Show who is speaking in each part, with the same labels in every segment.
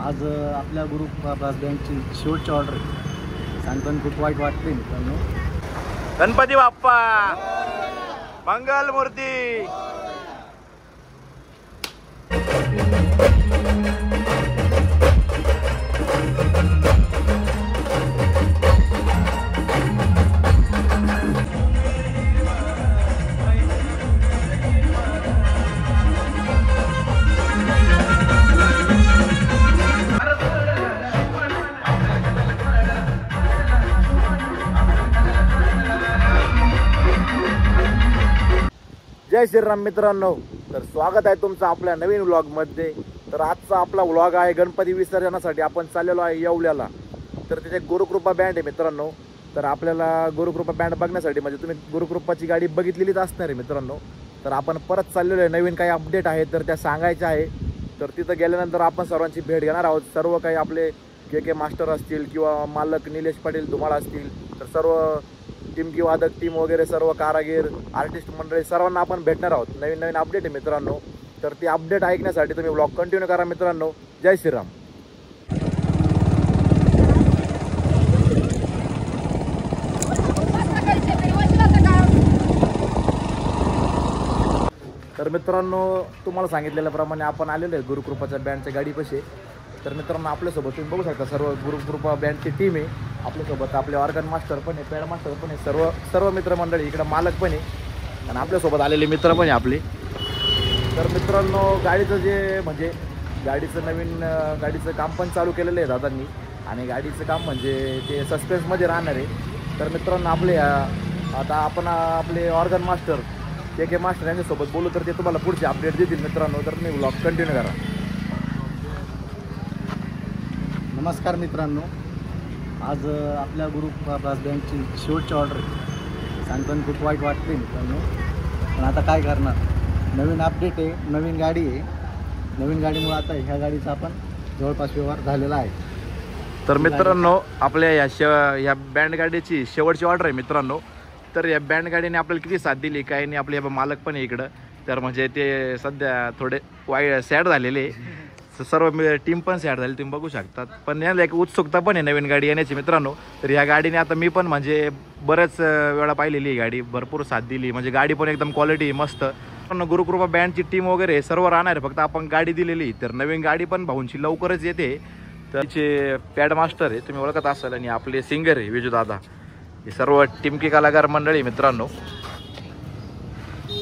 Speaker 1: आज आपल्या ग्रुप बँकची शेवटची ऑर्डर आहे. सांगताना खूप वाईट वाटते मित्रांनो.
Speaker 2: गणपती बाप्पा मंगल मूर्ती. जय श्रीराम मित्रांनो. तर स्वागत आहे तुमचं आपल्या नवीन व्लॉगमध्ये. तर आजचा आपला व्लॉग आहे गणपती विसर्जनासाठी आपण चाललेलो आहे येवल्याला. तर तिथे गुरुकृपा बँड आहे मित्रांनो. तर आपल्याला गुरुकृपा बँड बघण्यासाठी म्हणजे तुम्ही गुरुकृपाची गाडी बघितलेलीच असणार आहे मित्रांनो. तर आपण परत चाललेलो आहे. नवीन काही अपडेट आहेत तर त्या सांगायच्या आहे. तर तिथं गेल्यानंतर आपण सर्वांची भेट घेणार आहोत. सर्व काही आपले के मास्टर असतील किंवा मालक निलेश पाटील धुमाळ असतील तर सर्व टीम वादक टीम वगैरे सर्व कारागीर आर्टिस्ट मंडळी सर्वांना आपण भेटणार आहोत. नवीन नवीन अपडेट आहे मित्रांनो. तर ती अपडेट ऐकण्यासाठी तुम्ही व्लॉग कंटिन्यू करा मित्रांनो. जय श्रीराम. तर मित्रांनो तुम्हाला सांगितलेल्याप्रमाणे आपण आलेलो आहे गुरुकृपाच्या बँडच्या गाडीपाशी. तर मित्रांनो आपल्यासोबत तुम्ही बघू शकता सर्व गुरुकृपा बँडची टीम आहे आपल्यासोबत. आपले ऑर्गन मास्टर पण आहे, पॅड मास्टर पण आहे, सर्व मित्रमंडळी इकडं मालक पण आहे आणि आपल्यासोबत आलेले मित्र पण आहे आपले. तर मित्रांनो गाडीचं जे म्हणजे गाडीचं नवीन गाडीचं काम पण चालू केलेलं आहे दादांनी आणि गाडीचं काम म्हणजे ते सस्पेन्समध्ये राहणार आहे. तर मित्रांनो आपले आता आपण आपले ऑर्गन मास्टर के मास्टर यांच्यासोबत बोलू तर ते तुम्हाला पुढचे अपडेट देतील मित्रांनो. तर तुम्ही व्लॉग कंटिन्यू करा.
Speaker 1: नमस्कार मित्रांनो. आज आपल्या ग्रुप बँकची शेवटची ऑर्डर आहे. सांगताना खूप वाईट वाटते मित्रांनो. पण आता काय करणार. नवीन अपडेट आहे, नवीन गाडी आहे. नवीन गाडीमुळे आता ह्या गाडीचा आपण जवळपास व्यवहार झालेला आहे.
Speaker 2: तर मित्रांनो आपल्या या बँड गाडीची शेवटची ऑर्डर आहे मित्रांनो. तर या बँड गाडीने आपल्याला किती साथ दिली काही नाही. आपले मालक पण आहे इकडं. तर म्हणजे ते सध्या थोडे सॅड झालेले. सर्व टीम पण सॅड झाली तुम्ही बघू शकतात. पण याला एक उत्सुकता पण आहे नवीन गाडी येण्याची मित्रांनो. तर या गाडीने आता मी पण म्हणजे बऱ्याच वेळा पाहिलेली ही गाडी. भरपूर साथ दिली म्हणजे गाडी पण एकदम क्वालिटी मस्त. पण गुरुकृपा बँडची टीम वगैरे सर्व राहणार आहे. फक्त आपण गाडी दिलेली. तर नवीन गाडी पण भाऊंची लवकरच येते. तर तिचे पॅड मास्टर आहे तुम्ही ओळखत असाल आणि आपले सिंगर आहे विजू दादा. हे सर्व टिमकी कलाकार मंडळी मित्रांनो.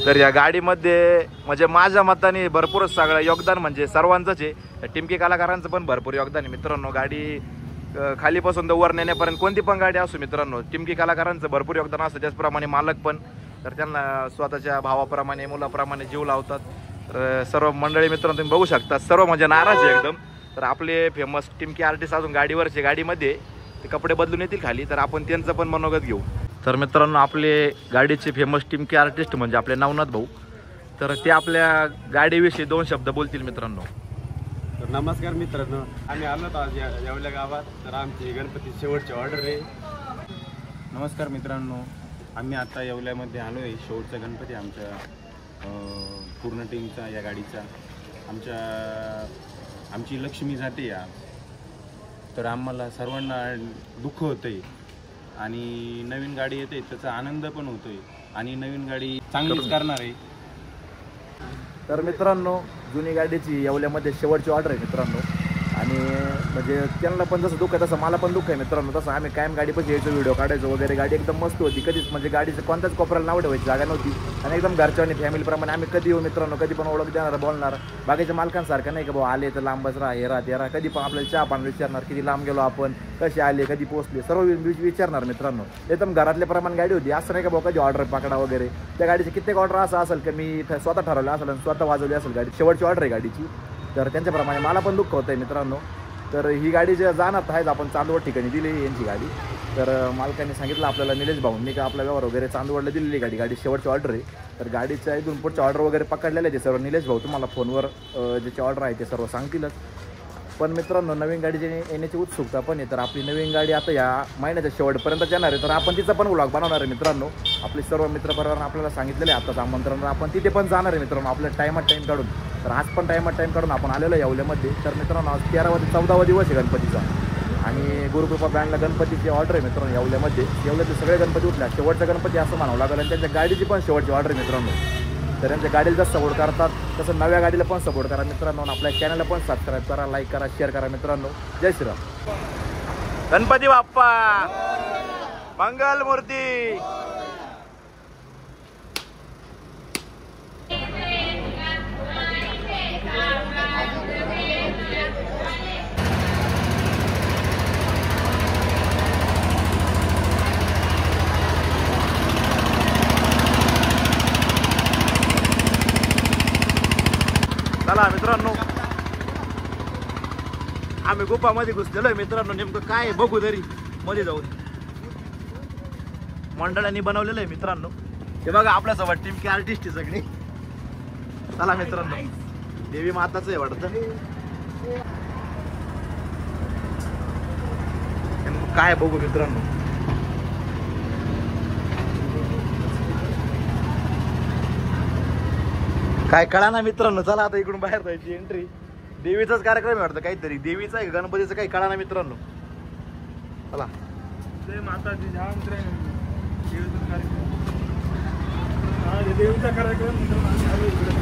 Speaker 2: तर या गाडीमध्ये म्हणजे माझ्या मताने भरपूर सगळं योगदान म्हणजे सर्वांचंच आहे. टिमकी कलाकारांचं पण भरपूर योगदान आहे मित्रांनो. गाडी खालीपासून तर वर नेण्यापर्यंत कोणती पण गाडी असो मित्रांनो टिमकी कलाकारांचं भरपूर योगदान असतं. त्याचप्रमाणे मालक पण तर त्यांना स्वतःच्या भावाप्रमाणे मुलाप्रमाणे जीव लावतात. तर सर्व मंडळी मित्रांनो तुम्ही बघू शकता सर्व म्हणजे नाराज आहे एकदम. तर आपले फेमस टिमकी आर्टिस्ट अजून गाडीवरचे गाडीमध्ये ते कपडे बदलून येतील खाली. तर आपण त्यांचं पण मनोगत घेऊ. तर मित्रांनो आपले गाडीचे फेमस टिमकी आर्टिस्ट म्हणजे आपले नवनाथ भाऊ. तर ते आपल्या गाडीविषयी 2 शब्द बोलतील मित्रांनो.
Speaker 3: तर नमस्कार मित्रांनो. आम्ही आलो आज येवल्या गावात. तर आमची गणपती शेवटची ऑर्डर आहे. नमस्कार मित्रांनो. आम्ही आता येवल्यामध्ये आलो आहे. शेवटचा गणपती आमच्या पूर्ण टीमचा या गाडीचा. आमची लक्ष्मी जाते या. तर आम्हाला सर्वांना दुःख होतं आहे आणि नवीन गाडी येते त्याचा आनंद पण होतोय आणि नवीन गाडी चांगलीच करणार आहे.
Speaker 2: तर मित्रांनो जुनी गाडीची येवल्यामध्ये शेवटची ऑर्डर आहे मित्रांनो. आणि म्हणजे त्यांना पण जसं दुःख आहे तसं मला पण दुःख आहे मित्रांनो. तसं आम्ही कायम गाडीपाशी यायचो व्हिडिओ काढायचो वगैरे. गाडी एकदम मस्त होती. कधीच म्हणजे गाडीचं कोणत्याच कोपऱ्याला नाव ठेवायची जागा नव्हती आणि एकदम घरच्या आणि फॅमिलीप्रमाणे आम्ही कधी येऊ मित्रांनो कधी पण ओळख देणार बोलणार. बाकीच्या मालकांसारखं नाही का भाऊ आले तर लांबच राहा हे राहा कधी पण आपल्याला चहा पाणी विचारणार किती लांब गेलो आपण कसे आले कधी पोहोचले सर्व विचारणार मित्रांनो. एकदम घरातल्या प्रमाणे गाडी होती. असं नाही का भाऊ कधी ऑर्डर पकडा वगैरे. त्या गाडीचे कित्येक ऑर्डर असं असेल की मी स्वतः ठरवलं असेल आणि स्वतः वाजवली असेल गाडी. शेवटची ऑर्डर आहे गाडीची. तर त्यांच्याप्रमाणे मला पण दुःख होतं आहे मित्रांनो. तर ही गाडी जे जाणार आहेच आपण चांदवड ठिकाणी दिली यांची गाडी. तर मालकाने सांगितलं आपल्याला निलेश भाऊंनी का आपला व्यवहार वगैरे चांदवडला दिलेली गाडी शेवटची ऑर्डर आहे. तर गाडीच्या इथून पुढच्या ऑर्डर वगैरे पकडलेले आहे ते सर्व निलेश भाऊ तुम्हाला फोनवर ज्याची ऑर्डर आहे ते सर्व सांगतीलच. पण मित्रांनो नवीन गाडीची येण्याची उत्सुकता पण आहे. तर आपली नवीन गाडी आता या महिन्याच्या शेवटपर्यंत येणार आहे. तर आपण तिचा पण व्लॉग बनवणार आहे मित्रांनो. आपले सर्व मित्रपरिवारांना आपल्याला सांगितलेलं आहे आताच आमंत्रण. आपण तिथे पण जाणार आहे मित्रांनो आपल्या टाईमात टाईम काढून. तर आज पण टाईम काढून आपण आलेलो आहे येवल्यामध्ये. तर मित्रांनो आज 13वा ते 14वा दिवस आहे गणपतीचा आणि गुरुकृपा ब्रँडला गणपतीची ऑर्डर आहे मित्रांनो येवल्यामध्ये. येवल्याचे सगळे गणपती उठल्या, शेवटचा गणपती असं म्हणावं लागेल आणि त्यांच्या गाडीची पण शेवटची ऑर्डर आहे मित्रांनो. तर त्यांच्या गाडीला जसं सपोर्ट करतात तसं नव्या गाडीला पण सपोर्ट करा मित्रांनो. आपल्या चॅनलला पण सबस्क्राईब करा, लाईक करा, शेअर करा मित्रांनो. जय श्रीराम. गणपती बाप्पा मंगल मूर्ती. चला मित्रांनो आम्ही गुफामध्ये घुसलेलो आहे मित्रांनो. नेमकं काय आहे बघू तरी मध्ये जाऊन. मंडळांनी बनवलेलं आहे मित्रांनो. हे बघा आपल्यासोबत टीम की आर्टिस्ट आहे सगळी. चला मित्रांनो देवी माताचं आहे वाटतं. नेमकं काय बघू मित्रांनो. काय कळा ना मित्रांनो. चला आता इकडून बाहेर जायची एंट्री. देवीचाच कार्यक्रम आहे वाटतं काहीतरी. देवीचा आहे गणपतीचं काही कळा ना मित्रांनो. चला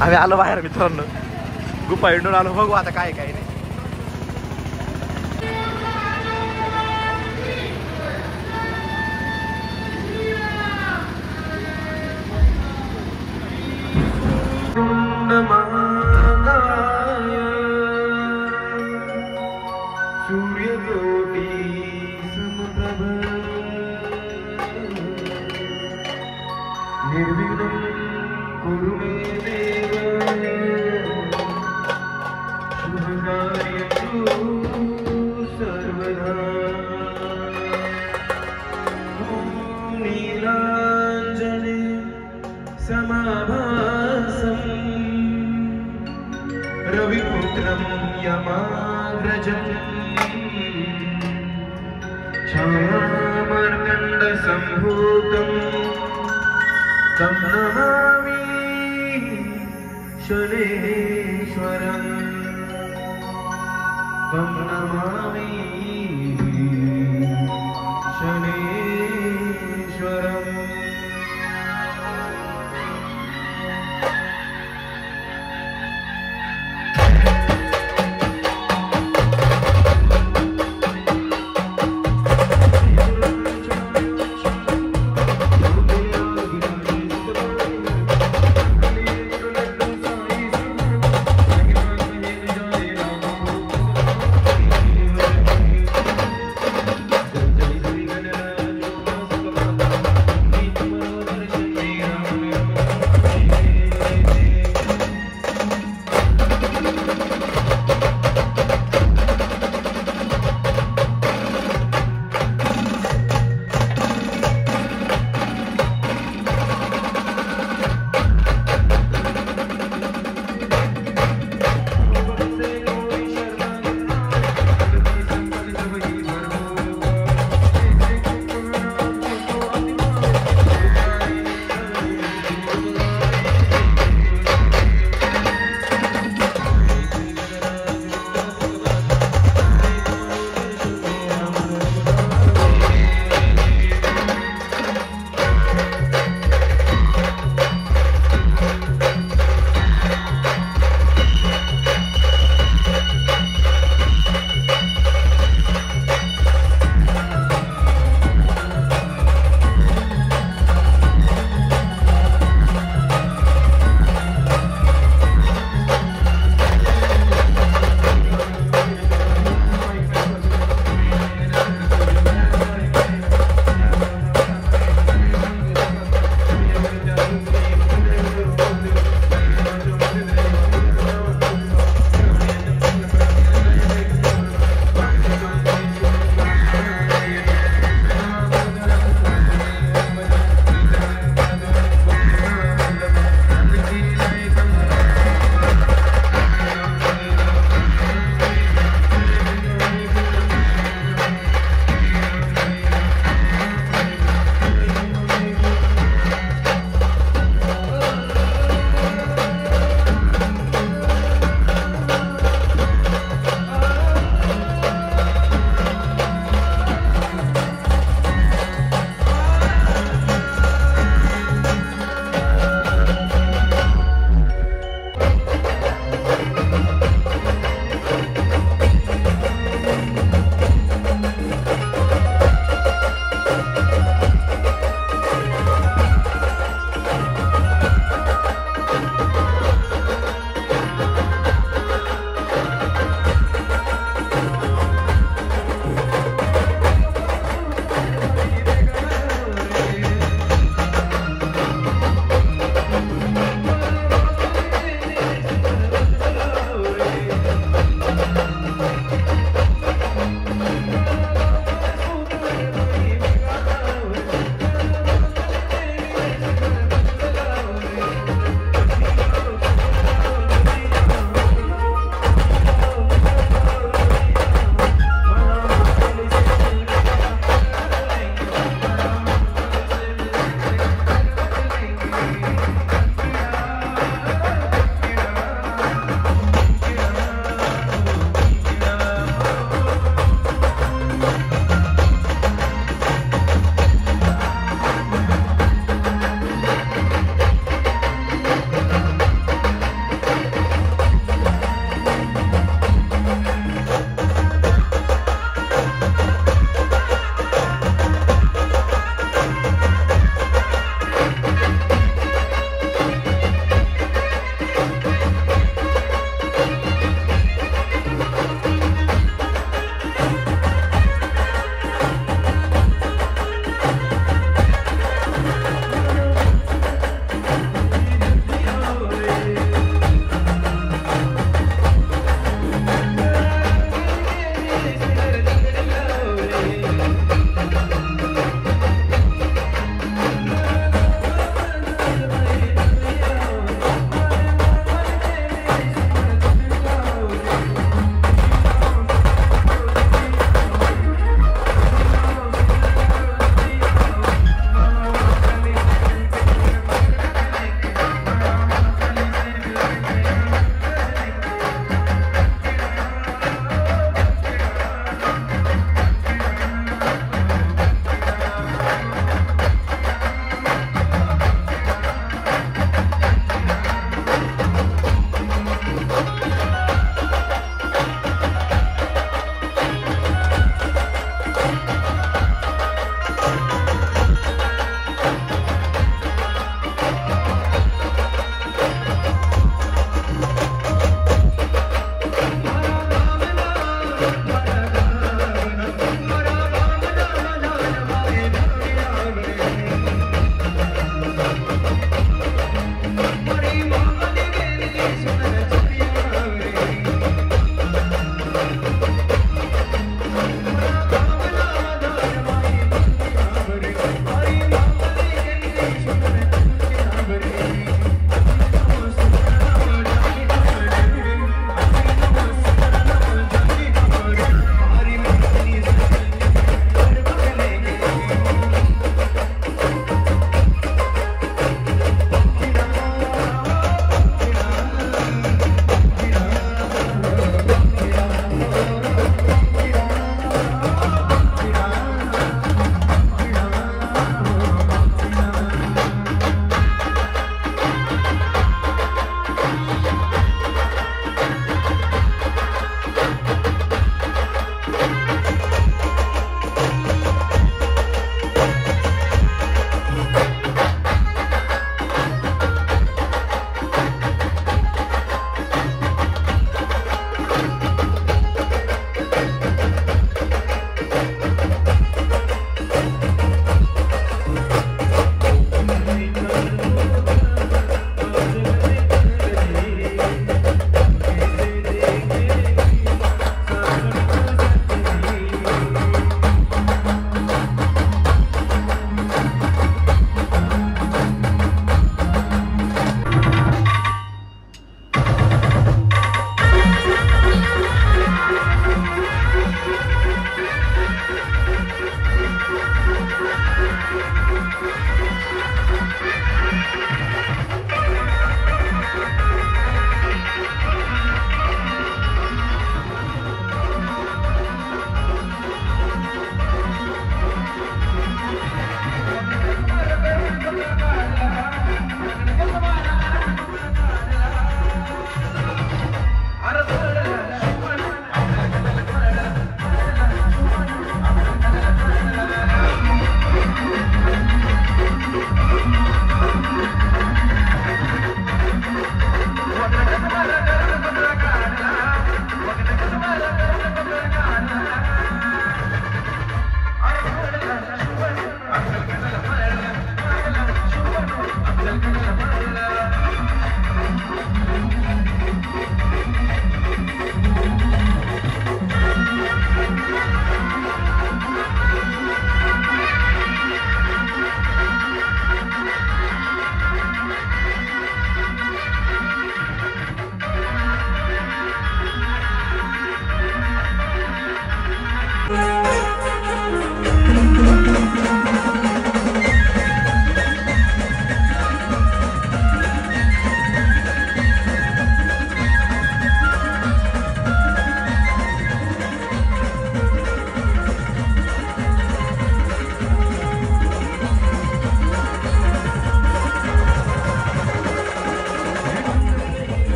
Speaker 2: आम्ही आलो बाहेर मित्रांनो. गुफा हिंडून आलो. बघू आता काय काय नाही.
Speaker 4: रविपुत्रं यमाग्रजं छायामार्कण्डसम्भूतं तं नमामि शनेश्वरं तं नमामि शनेश्वरम्.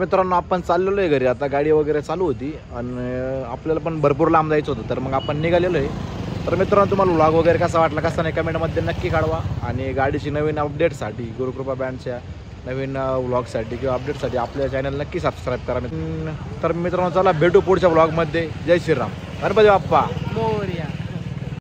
Speaker 2: मित्रांनो आपण चाललेलो आहे घरी, आता गाडी वगैरे चालू होती आणि आपल्याला पण भरपूर लांब जायचं होतं, तर मग आपण निघालेलो आहे. तर मित्रांनो तुम्हाला व्लॉग वगैरे कसा वाटला कसा नाही कमेंटमध्ये नक्की कळवा. आणि गाडीची नवीन अपडेटसाठी गुरुकृपा बँडच्या नवीन व्लॉगसाठी किंवा अपडेटसाठी आपल्या चॅनल नक्की सबस्क्राईब करा. तर मित्रांनो चला भेटू पुढच्या व्लॉगमध्ये. जय श्रीराम, गणपती बाप्पा मोरया.